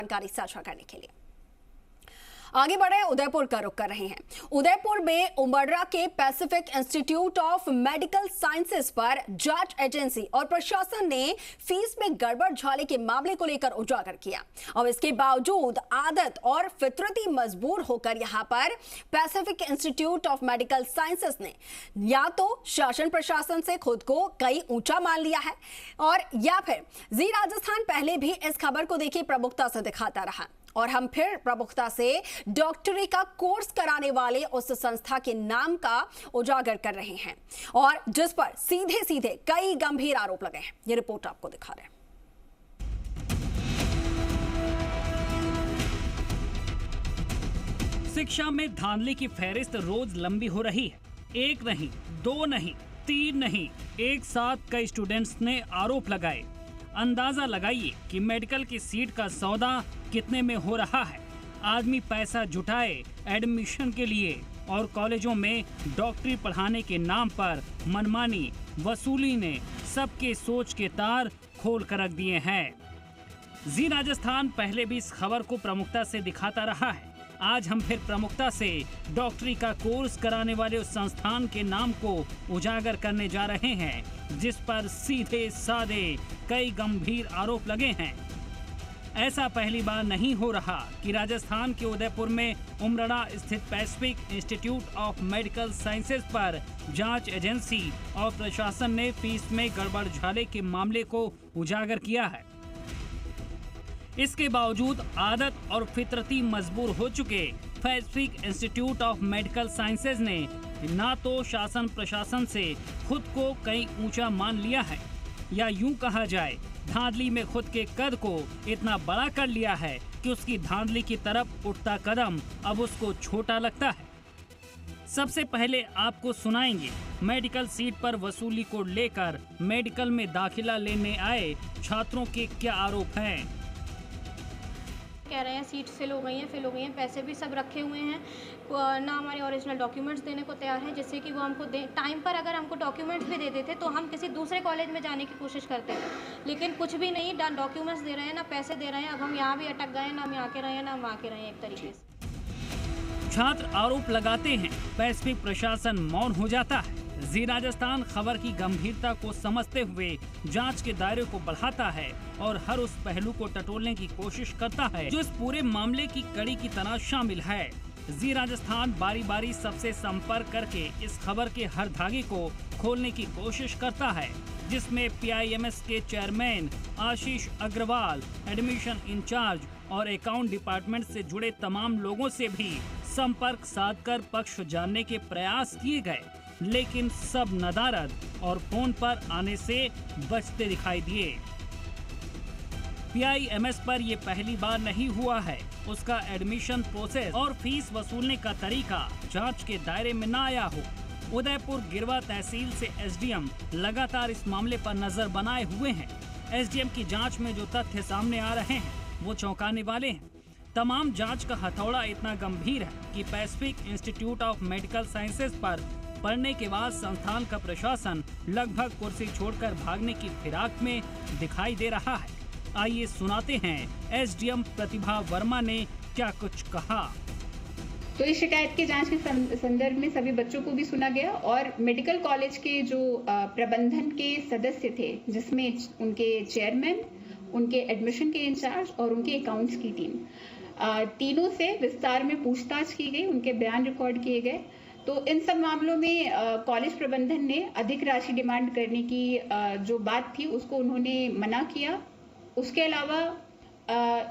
जानकारी साझा करने के लिए आगे बढ़े उदयपुर का रुख कर रहे हैं। उदयपुर में उमरड़ा के Pacific institute of medical sciences पर जांच एजेंसी और प्रशासन ने फीस में गड़बड़ झाले के मामले को लेकर उजागर किया। अब इसके बावजूद आदत और फितरती मजबूर होकर यहां पर Pacific institute of medical sciences ने या तो शासन प्रशासन से खुद को कई ऊंचा मान लिया है और या फिर जी राजस्थान पहले भी इस खबर को देखिए प्रमुखता से दिखाता रहा और हम फिर प्रमुखता से डॉक्टरी का कोर्स कराने वाले उस संस्था के नाम का उजागर कर रहे हैं और जिस पर सीधे सीधे कई गंभीर आरोप लगे हैं। ये रिपोर्ट आपको दिखा रहे हैं। शिक्षा में धांधली की फहरिस्त रोज लंबी हो रही है। एक नहीं, दो नहीं, तीन नहीं, एक साथ कई स्टूडेंट्स ने आरोप लगाए। अंदाजा लगाइए कि मेडिकल की सीट का सौदा कितने में हो रहा है। आदमी पैसा जुटाए एडमिशन के लिए और कॉलेजों में डॉक्टरी पढ़ाने के नाम पर मनमानी वसूली ने सबके सोच के तार खोल कर रख दिए हैं। जी राजस्थान पहले भी इस खबर को प्रमुखता से दिखाता रहा है। आज हम फिर प्रमुखता से डॉक्टरी का कोर्स कराने वाले उस संस्थान के नाम को उजागर करने जा रहे हैं जिस पर सीधे साधे कई गंभीर आरोप लगे हैं। ऐसा पहली बार नहीं हो रहा कि राजस्थान के उदयपुर में उमरड़ा स्थित Pacific institute of medical sciences पर जांच एजेंसी और प्रशासन ने फीस में गड़बड़ झाले के मामले को उजागर किया है। इसके बावजूद आदत और फितरती मजबूर हो चुके Pacific institute of medical sciences ने ना तो शासन प्रशासन से खुद को कहीं ऊंचा मान लिया है या यूं कहा जाए धांधली में खुद के कद को इतना बड़ा कर लिया है कि उसकी धांधली की तरफ उठता कदम अब उसको छोटा लगता है। सबसे पहले आपको सुनाएंगे मेडिकल सीट पर वसूली को लेकर मेडिकल में दाखिला लेने आए छात्रों के क्या आरोप हैं। कह रहे हैं सीट फिल हो गई हैं, पैसे भी सब रखे हुए हैं, ना हमारे ओरिजिनल डॉक्यूमेंट्स देने को तैयार हैं, जिससे कि वो हमको टाइम पर अगर हमको डॉक्यूमेंट्स भी दे देते तो हम किसी दूसरे कॉलेज में जाने की कोशिश करते हैं, लेकिन कुछ भी नहीं, ना डॉक्यूमेंट्स दे रहे हैं ना पैसे दे रहे हैं। अब हम यहाँ भी अटक गए, ना हम यहाँ के रहे हैं ना हम वहाँ के रहे हैं। एक तरीके से छात्र आरोप लगाते हैं, पैसिफिक प्रशासन मौन हो जाता है। जी राजस्थान खबर की गंभीरता को समझते हुए जांच के दायरे को बढ़ाता है और हर उस पहलू को टटोलने की कोशिश करता है जो इस पूरे मामले की कड़ी की तरह शामिल है। जी राजस्थान बारी बारी सबसे संपर्क करके इस खबर के हर धागे को खोलने की कोशिश करता है, जिसमें PIMS के चेयरमैन आशीष अग्रवाल, एडमिशन इंचार्ज और अकाउंट डिपार्टमेंट से जुड़े तमाम लोगों से भी संपर्क साधकर पक्ष जानने के प्रयास किए गए, लेकिन सब नदारद और फोन पर आने से बचते दिखाई दिए। PIMS पर ये पहली बार नहीं हुआ है। उसका एडमिशन प्रोसेस और फीस वसूलने का तरीका जांच के दायरे में न आया हो। उदयपुर गिरवा तहसील से SDM लगातार इस मामले पर नजर बनाए हुए हैं। SDM की जांच में जो तथ्य सामने आ रहे हैं वो चौंकाने वाले हैं। तमाम जांच का हथौड़ा इतना गंभीर है कि Pacific institute of medical sciences पर पढ़ने के बाद संस्थान का प्रशासन लगभग कुर्सी छोड़कर भागने की फिराक में दिखाई दे रहा है। आइए सुनाते हैं SDM प्रतिभा वर्मा ने क्या कुछ कहा। तो इस शिकायत की जांच के संदर्भ में सभी बच्चों को भी सुना गया और मेडिकल कॉलेज के जो प्रबंधन के सदस्य थे, जिसमें उनके चेयरमैन, उनके एडमिशन के इंचार्ज और उनके अकाउंट्स की टीम, तीनों से विस्तार में पूछताछ की गई, उनके बयान रिकॉर्ड किए गए। तो इन सब मामलों में कॉलेज प्रबंधन ने अधिक राशि डिमांड करने की जो बात थी उसको उन्होंने मना किया। उसके अलावा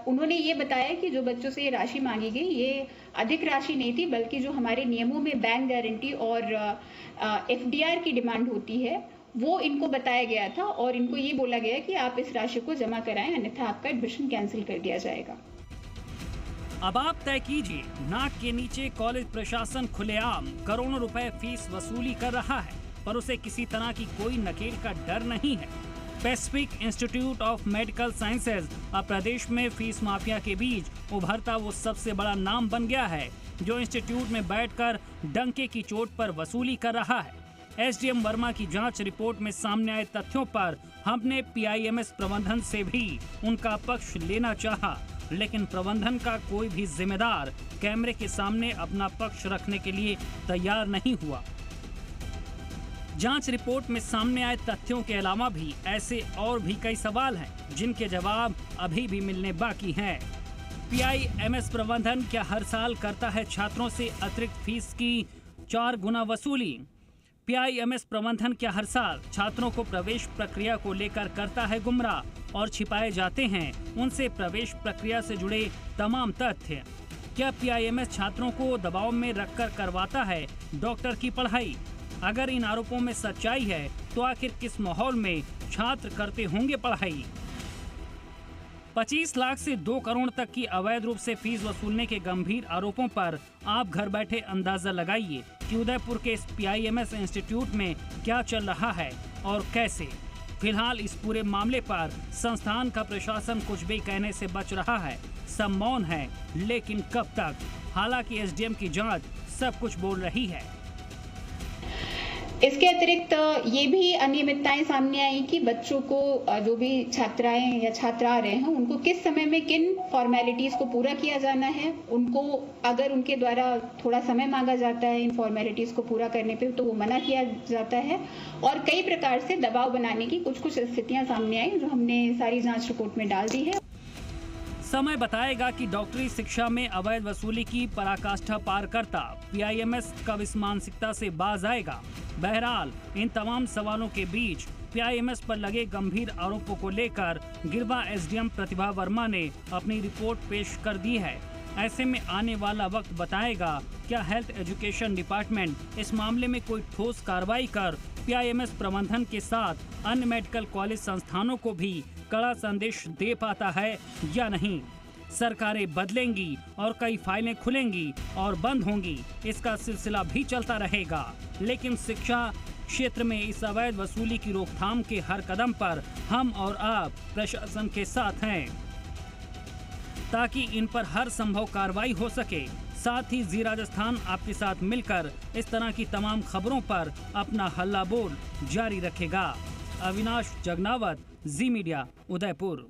उन्होंने ये बताया कि जो बच्चों से ये राशि मांगी गई ये अधिक राशि नहीं थी, बल्कि जो हमारे नियमों में बैंक गारंटी और FDR की डिमांड होती है वो इनको बताया गया था और इनको ये बोला गया कि आप इस राशि को जमा कराएं, अन्यथा आपका एडमिशन कैंसिल कर दिया जाएगा। अब आप तय कीजिए, नाक के नीचे कॉलेज प्रशासन खुलेआम करोड़ों रुपए फीस वसूली कर रहा है, पर उसे किसी तरह की कोई नकेल का डर नहीं है। Pacific institute of medical sciences अब प्रदेश में फीस माफिया के बीच उभरता वो सबसे बड़ा नाम बन गया है जो इंस्टीट्यूट में बैठकर डंके की चोट पर वसूली कर रहा है। SDM वर्मा की जांच रिपोर्ट में सामने आए तथ्यों पर हमने PIMS प्रबंधन से भी उनका पक्ष लेना चाहा। लेकिन प्रबंधन का कोई भी जिम्मेदार कैमरे के सामने अपना पक्ष रखने के लिए तैयार नहीं हुआ। जांच रिपोर्ट में सामने आए तथ्यों के अलावा भी ऐसे और भी कई सवाल हैं जिनके जवाब अभी भी मिलने बाकी हैं। PIMS प्रबंधन क्या हर साल करता है छात्रों से अतिरिक्त फीस की 4 गुना वसूली? PIMS प्रबंधन क्या हर साल छात्रों को प्रवेश प्रक्रिया को लेकर करता है गुमराह और छिपाए जाते हैं उनसे प्रवेश प्रक्रिया से जुड़े तमाम तथ्य? क्या PIMS छात्रों को दबाव में रखकर करवाता है डॉक्टर की पढ़ाई? अगर इन आरोपों में सच्चाई है तो आखिर किस माहौल में छात्र करते होंगे पढ़ाई? 25 लाख से 2 करोड़ तक की अवैध रूप से फीस वसूलने के गंभीर आरोपों पर आप घर बैठे अंदाजा लगाइए कि उदयपुर के इस PIMS इंस्टीट्यूट में क्या चल रहा है और कैसे। फिलहाल इस पूरे मामले पर संस्थान का प्रशासन कुछ भी कहने से बच रहा है, सब मौन है, लेकिन कब तक? हालांकि SDM की जांच सब कुछ बोल रही है। इसके अतिरिक्त ये भी अनियमितताएं सामने आई कि बच्चों को जो भी छात्राएं या छात्र आ रहे हैं उनको किस समय में किन फॉर्मेलिटीज को पूरा किया जाना है। उनको अगर उनके द्वारा थोड़ा समय मांगा जाता है इन फॉर्मेलिटीज को पूरा करने पे तो वो मना किया जाता है और कई प्रकार से दबाव बनाने की कुछ स्थितियां सामने आई जो हमने सारी जांच रिपोर्ट में डाल दी है। समय बताएगा कि डॉक्टरी शिक्षा में अवैध वसूली की पराकाष्ठा पार करता PIMS कब इस मानसिकता से बाज आएगा। बहरहाल इन तमाम सवालों के बीच PIMS पर लगे गंभीर आरोपों को लेकर गिरवा SDM प्रतिभा वर्मा ने अपनी रिपोर्ट पेश कर दी है। ऐसे में आने वाला वक्त बताएगा क्या हेल्थ एजुकेशन डिपार्टमेंट इस मामले में कोई ठोस कार्रवाई कर PIMS प्रबंधन के साथ अन्य मेडिकल कॉलेज संस्थानों को भी कड़ा संदेश दे पाता है या नहीं। सरकारें बदलेंगी और कई फाइलें खुलेंगी और बंद होंगी, इसका सिलसिला भी चलता रहेगा। लेकिन शिक्षा क्षेत्र में इस अवैध वसूली की रोकथाम के हर कदम पर हम और आप प्रशासन के साथ हैं ताकि इन पर हर संभव कार्रवाई हो सके। साथ ही जी राजस्थान आपके साथ मिलकर इस तरह की तमाम खबरों पर अपना हल्ला बोल जारी रखेगा। अविनाश जगनावत, जी मीडिया, उदयपुर।